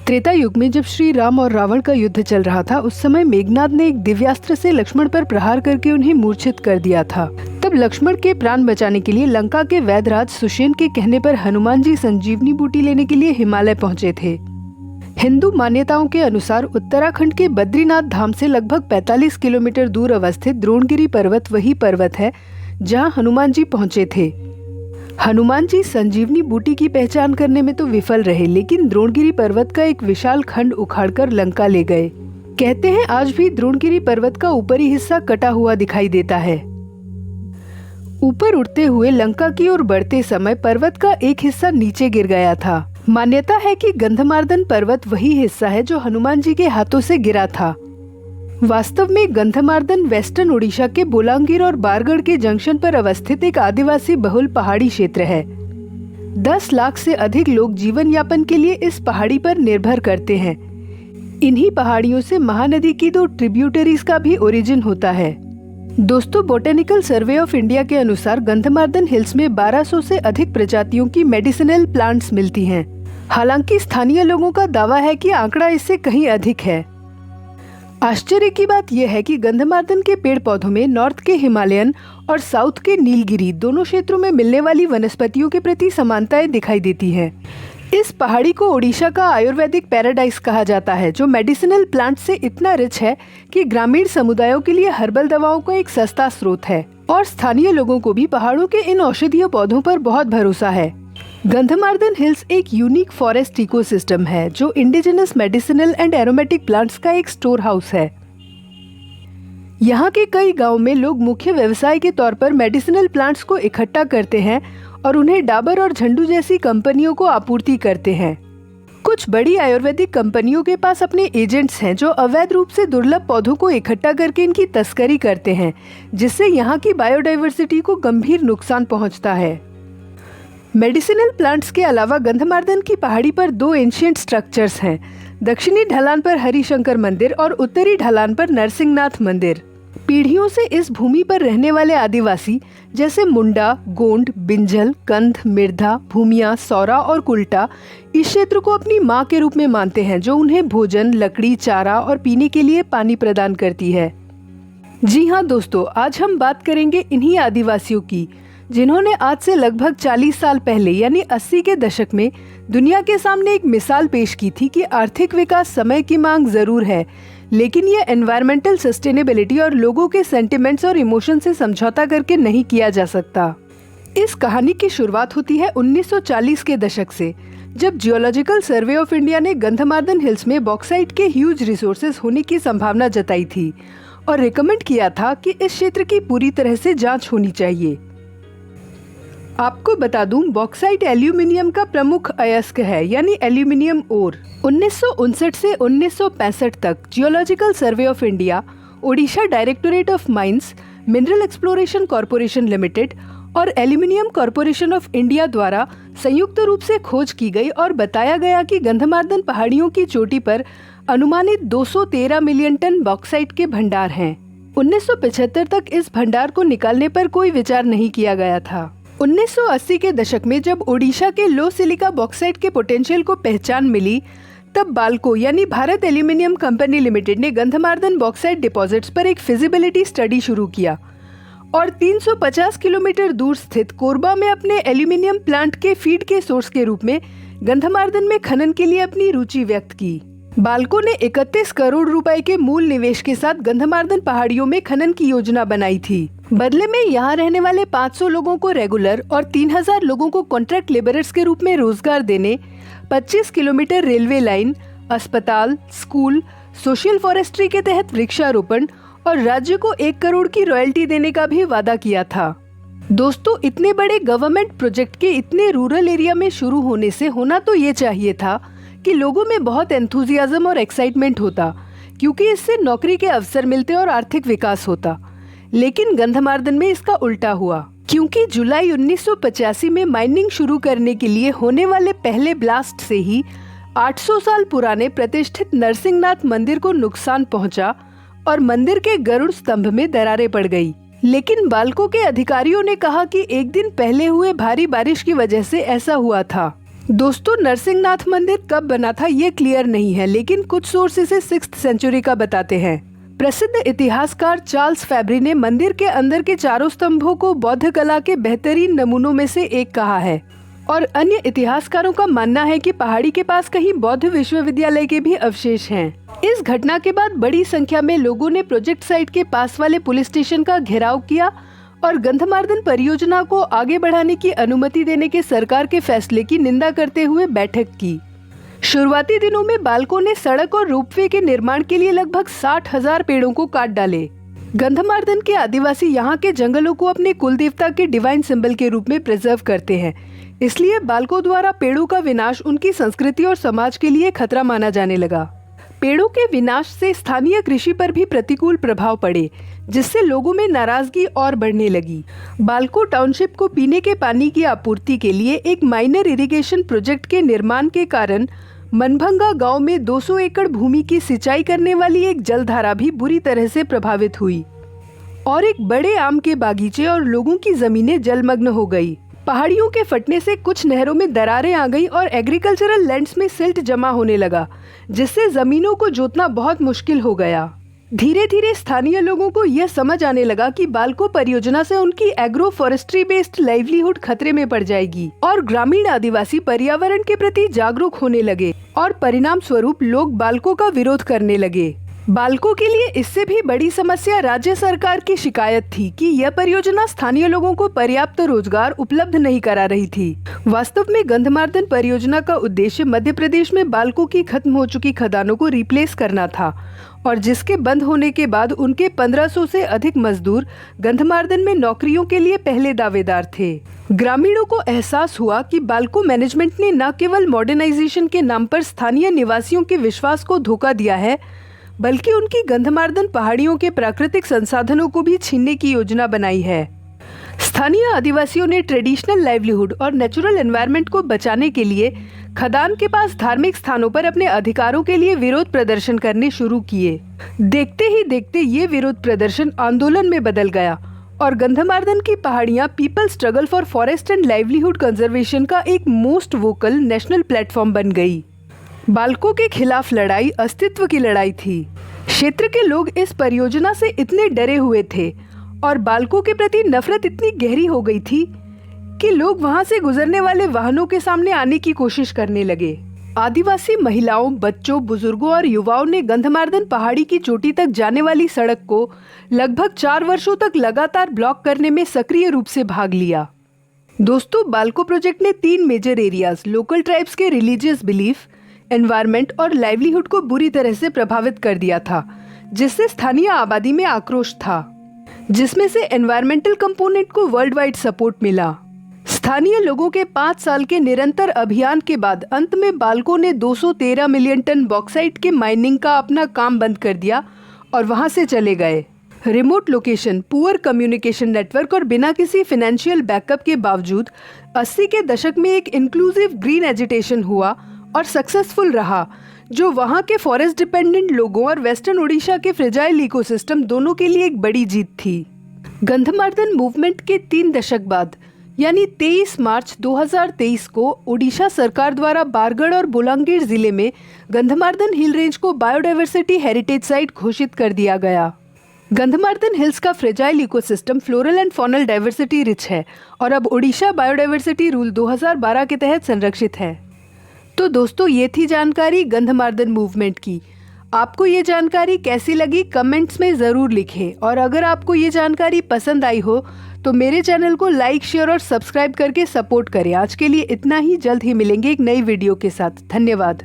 त्रेता युग में जब श्री राम और रावण का युद्ध चल रहा था, उस समय मेघनाद ने एक दिव्यास्त्र से लक्ष्मण पर प्रहार करके उन्हें मूर्छित कर दिया था। तब लक्ष्मण के प्राण बचाने के लिए लंका के वैद्यराज सुषेण के कहने पर हनुमान जी संजीवनी बूटी लेने के लिए हिमालय पहुंचे थे। हिंदू मान्यताओं के अनुसार उत्तराखंड के बद्रीनाथ धाम से लगभग 45 किलोमीटर दूर अवस्थित द्रोणगिरी पर्वत वही पर्वत है जहां हनुमान जी पहुंचे थे। हनुमान जी संजीवनी बूटी की पहचान करने में तो विफल रहे, लेकिन द्रोणगिरी पर्वत का एक विशाल खंड उखाड़कर लंका ले गए। कहते हैं आज भी द्रोणगिरी पर्वत का ऊपरी हिस्सा कटा हुआ दिखाई देता है। ऊपर उड़ते हुए लंका की ओर बढ़ते समय पर्वत का एक हिस्सा नीचे गिर गया था। मान्यता है कि गंधमार्दन पर्वत वही हिस्सा है जो हनुमान जी के हाथों से गिरा था। वास्तव में गंधमार्दन वेस्टर्न ओडिशा के बोलांगीर और बारगढ़ के जंक्शन पर अवस्थित एक आदिवासी बहुल पहाड़ी क्षेत्र है। 10 लाख से अधिक लोग जीवन यापन के लिए इस पहाड़ी पर निर्भर करते हैं। इन्हीं पहाड़ियों से महानदी की 2 ट्रिब्यूटरीज का भी ओरिजिन होता है। दोस्तों, बोटेनिकल सर्वे ऑफ इंडिया के अनुसार गंधमार्दन हिल्स में 1200 से अधिक प्रजातियों की मेडिसिनल प्लांट्स मिलती हैं। हालांकि स्थानीय लोगों का दावा है कि आंकड़ा इससे कहीं अधिक है। आश्चर्य की बात यह है कि गंधमार्दन के पेड़ पौधों में नॉर्थ के हिमालयन और साउथ के नीलगिरी दोनों क्षेत्रों में मिलने वाली वनस्पतियों के प्रति समानताएं दिखाई देती हैं। इस पहाड़ी को ओडिशा का आयुर्वेदिक पैराडाइज कहा जाता है, जो मेडिसिनल प्लांट से इतना रिच है कि ग्रामीण समुदायों के लिए हर्बल दवाओं का एक सस्ता स्रोत है और स्थानीय लोगों को भी पहाड़ों के इन औषधीय पौधों पर बहुत भरोसा है। गंधमार्दन हिल्स एक यूनिक फॉरेस्ट इकोसिस्टम है जो indigenous medicinal and aromatic plants का एक स्टोर हाउस है। यहाँ के कई गांव में लोग मुख्य व्यवसाय के तौर पर मेडिसिनल प्लांट्स को इकट्ठा करते हैं और उन्हें डाबर और झंडू जैसी कंपनियों को आपूर्ति करते हैं। कुछ बड़ी आयुर्वेदिक कंपनियों के पास अपने एजेंट्स हैं जो अवैध रूप से दुर्लभ पौधों को इकट्ठा करके इनकी तस्करी करते हैं, जिससे यहाँ की बायोडाइवर्सिटी को गंभीर नुकसान पहुँचता है। मेडिसिनल प्लांट्स के अलावा गंधमार्दन की पहाड़ी पर 2 एंशिएंट स्ट्रक्चर्स हैं। दक्षिणी ढलान पर हरिशंकर मंदिर और उत्तरी ढलान पर नरसिंहनाथ मंदिर। पीढ़ियों से इस भूमि पर रहने वाले आदिवासी जैसे मुंडा, गोंड, बिंझल, कंध, मिर्धा, भूमिया, सौरा और कुल्टा इस क्षेत्र को अपनी माँ के रूप में मानते हैं, जो उन्हें भोजन, लकड़ी, चारा और पीने के लिए पानी प्रदान करती है। जी हाँ दोस्तों, आज हम बात करेंगे इन्हीं आदिवासियों की जिन्होंने आज से लगभग 40 साल पहले यानी 80 के दशक में दुनिया के सामने एक मिसाल पेश की थी कि आर्थिक विकास समय की मांग जरूर है, लेकिन ये एनवायरमेंटल सस्टेनेबिलिटी और लोगों के सेंटिमेंट्स और इमोशन से समझौता करके नहीं किया जा सकता। इस कहानी की शुरुआत होती है 1940 के दशक से, जब जियोलॉजिकल सर्वे ऑफ इंडिया ने गंधमार्दन हिल्स में बॉक्साइट के ह्यूज रिसोर्सेज होने की संभावना जताई थी और रिकमेंड किया था कि इस क्षेत्र की पूरी तरह से जांच होनी चाहिए। आपको बता दूं, बॉक्साइट एल्यूमिनियम का प्रमुख अयस्क है, यानी एल्यूमिनियम ओर। 1959 से 1965 तक geological survey of India, Odisha directorate of mines, mineral exploration corporation limited और एल्यूमिनियम कॉरपोरेशन ऑफ इंडिया द्वारा संयुक्त रूप से खोज की गई और बताया गया कि गंधमार्दन पहाड़ियों की चोटी पर अनुमानित 213 मिलियन टन बॉक्साइट के भंडार हैं। 1975 तक इस भंडार को निकालने पर कोई विचार नहीं किया गया था। 1980 के दशक में जब ओडिशा के लो सिलिका बॉक्साइट के पोटेंशियल को पहचान मिली, तब बाल्को यानी भारत एल्यूमिनियम कंपनी लिमिटेड ने गंधमार्दन बॉक्साइट डिपॉजिट्स पर एक फिजिबिलिटी स्टडी शुरू किया और 350 किलोमीटर दूर स्थित कोरबा में अपने एल्यूमिनियम प्लांट के फीड के सोर्स के रूप में गंधमार्दन में खनन के लिए अपनी रुचि व्यक्त की। बाल्को ने 31 करोड़ रुपए के मूल निवेश के साथ गंधमार्दन पहाड़ियों में खनन की योजना बनाई थी। बदले में यहाँ रहने वाले 500 लोगों को रेगुलर और 3000 लोगों को कॉन्ट्रैक्ट लेबरर्स के रूप में रोजगार देने, 25 किलोमीटर रेलवे लाइन, अस्पताल, स्कूल, सोशल फॉरेस्ट्री के तहत वृक्षारोपण और राज्य को 1 करोड़ की रॉयल्टी देने का भी वादा किया था। दोस्तों, इतने बड़े गवर्नमेंट प्रोजेक्ट के इतने रूरल एरिया में शुरू होने से होना तो ये चाहिए था कि लोगों में बहुत एंथुजियाज्म और एक्साइटमेंट होता, क्योंकि इससे नौकरी के अवसर मिलते और आर्थिक विकास होता। लेकिन गंधमार्दन में इसका उल्टा हुआ, क्योंकि जुलाई 1985 में माइनिंग शुरू करने के लिए होने वाले पहले ब्लास्ट से ही 800 साल पुराने प्रतिष्ठित नरसिंहनाथ मंदिर को नुकसान पहुंचा और मंदिर के गरुड़ स्तंभ में दरारें पड़ गई। लेकिन बाल्को के अधिकारियों ने कहा कि एक दिन पहले हुए भारी बारिश की वजह से ऐसा हुआ था। दोस्तों, नरसिंहनाथ मंदिर कब बना था ये क्लियर नहीं है, लेकिन कुछ सोर्स इसे 6th सेंचुरी का बताते हैं। प्रसिद्ध इतिहासकार चार्ल्स फैब्री ने मंदिर के अंदर के चारों स्तंभों को बौद्ध कला के बेहतरीन नमूनों में से एक कहा है और अन्य इतिहासकारों का मानना है कि पहाड़ी के पास कहीं बौद्ध विश्वविद्यालय के भी अवशेष हैं। इस घटना के बाद बड़ी संख्या में लोगों ने प्रोजेक्ट साइट के पास वाले पुलिस स्टेशन का घेराव किया और गंधमार्दन परियोजना को आगे बढ़ाने की अनुमति देने के सरकार के फैसले की निंदा करते हुए बैठक की। शुरुआती दिनों में बाल्को ने सड़क और रोपवे के निर्माण के लिए लगभग 60,000 पेड़ों को काट डाले। गंधमार्दन के आदिवासी यहाँ के जंगलों को अपने कुल देवता के डिवाइन सिंबल के रूप में प्रिजर्व करते हैं, इसलिए बाल्को द्वारा पेड़ों का विनाश उनकी संस्कृति और समाज के लिए खतरा माना जाने लगा। पेड़ों के विनाश से स्थानीय कृषि पर भी प्रतिकूल प्रभाव पड़े, जिससे लोगों में नाराजगी और बढ़ने लगी। बाल्को टाउनशिप को पीने के पानी की आपूर्ति के लिए एक माइनर इरिगेशन प्रोजेक्ट के निर्माण के कारण मनभंगा गांव में 200 एकड़ भूमि की सिंचाई करने वाली एक जलधारा भी बुरी तरह से प्रभावित हुई और एक बड़े आम के बागीचे और लोगों की जमीनें जलमग्न हो गई। पहाड़ियों के फटने से कुछ नहरों में दरारें आ गई और एग्रीकल्चरल लैंड्स में सिल्ट जमा होने लगा, जिससे जमीनों को जोतना बहुत मुश्किल हो गया। धीरे धीरे स्थानीय लोगों को यह समझ आने लगा कि बाल्को परियोजना से उनकी एग्रो फॉरेस्ट्री बेस्ड लाइवलीहुड खतरे में पड़ जाएगी और ग्रामीण आदिवासी पर्यावरण के प्रति जागरूक होने लगे और परिणाम स्वरूप लोग बाल्को का विरोध करने लगे। बाल्को के लिए इससे भी बड़ी समस्या राज्य सरकार की शिकायत थी कि यह परियोजना स्थानीय लोगों को पर्याप्त रोजगार उपलब्ध नहीं करा रही थी। वास्तव में गंधमार्दन परियोजना का उद्देश्य मध्य प्रदेश में बाल्को की खत्म हो चुकी खदानों को रिप्लेस करना था और जिसके बंद होने के बाद उनके 1500 से अधिक मजदूर गंधमार्दन में नौकरियों के लिए पहले दावेदार थे। ग्रामीणों को एहसास हुआ कि बाल्को मैनेजमेंट ने न केवल मॉडर्नाइजेशन के नाम पर स्थानीय निवासियों के विश्वास को धोखा दिया है, बल्कि उनकी गंधमार्दन पहाड़ियों के प्राकृतिक संसाधनों को भी छीनने की योजना बनाई है। स्थानीय आदिवासियों ने ट्रेडिशनल लाइवलीहुड और नेचुरल एनवायरनमेंट को बचाने के लिए खदान के पास धार्मिक स्थानों पर अपने अधिकारों के लिए विरोध प्रदर्शन करने शुरू किए। देखते ही देखते ये विरोध प्रदर्शन आंदोलन में बदल गया और गंधमार्दन की पहाड़ियां people struggle for forest and livelihood conservation का एक मोस्ट वोकल नेशनल प्लेटफॉर्म बन गई। बाल्को के खिलाफ लड़ाई अस्तित्व की लड़ाई थी। क्षेत्र के लोग इस परियोजना से इतने डरे हुए थे और बाल्को के प्रति नफरत इतनी गहरी हो गई थी कि लोग वहां से गुजरने वाले वाहनों के सामने आने की कोशिश करने लगे। आदिवासी महिलाओं, बच्चों, बुजुर्गों और युवाओं ने गंधमार्दन पहाड़ी की चोटी तक जाने वाली सड़क को लगभग 4 वर्षों तक लगातार ब्लॉक करने में सक्रिय रूप से भाग लिया। दोस्तों, बाल्को प्रोजेक्ट ने 3 मेजर एरियाज, लोकल ट्राइब्स के रिलीजियस बिलीफ, एनवायरनमेंट और लाइवलीहुड को बुरी तरह से प्रभावित कर दिया था, जिससे स्थानीय आबादी में आक्रोश था, जिसमें से एनवायरमेंटल कंपोनेंट को वर्ल्ड वाइड सपोर्ट मिला। स्थानीय लोगों के 5 साल के निरंतर अभियान के बाद अंत में बाल्को ने 213 मिलियन टन बॉक्साइट के माइनिंग का अपना काम बंद कर दिया और वहां से चले गए। Remote location, poor communication network और बिना किसी फाइनेंशियल बैकअप के बावजूद 80 के दशक में एक इंक्लूसिव ग्रीन एजिटेशन हुआ और सक्सेसफुल रहा, जो वहां के फॉरेस्ट डिपेंडेंट लोगों और वेस्टर्न ओडिशा के फ्रेजाइल इकोसिस्टम दोनों के लिए एक बड़ी जीत थी। गंधमार्दन मूवमेंट के 3 दशक बाद यानी 23 मार्च 2023 को ओडिशा सरकार द्वारा बारगढ़ और बोलांगीर जिले में गंधमार्दन हिल रेंज को बायोडाइवर्सिटी हेरिटेज साइट घोषित कर दिया गया। गंधमार्दन हिल्स का fragile ecosystem floral and faunal diversity rich है और अब ओडिशा बायोडाइवर्सिटी रूल 2012 के तहत संरक्षित है। तो दोस्तों, ये थी जानकारी गंधमार्दन मूवमेंट की। आपको ये जानकारी कैसी लगी कमेंट्स में ज़रूर लिखें और अगर आपको ये जानकारी पसंद आई हो तो मेरे चैनल को लाइक, शेयर और सब्सक्राइब करके सपोर्ट करें। आज के लिए इतना ही, जल्द ही मिलेंगे एक नई वीडियो के साथ। धन्यवाद।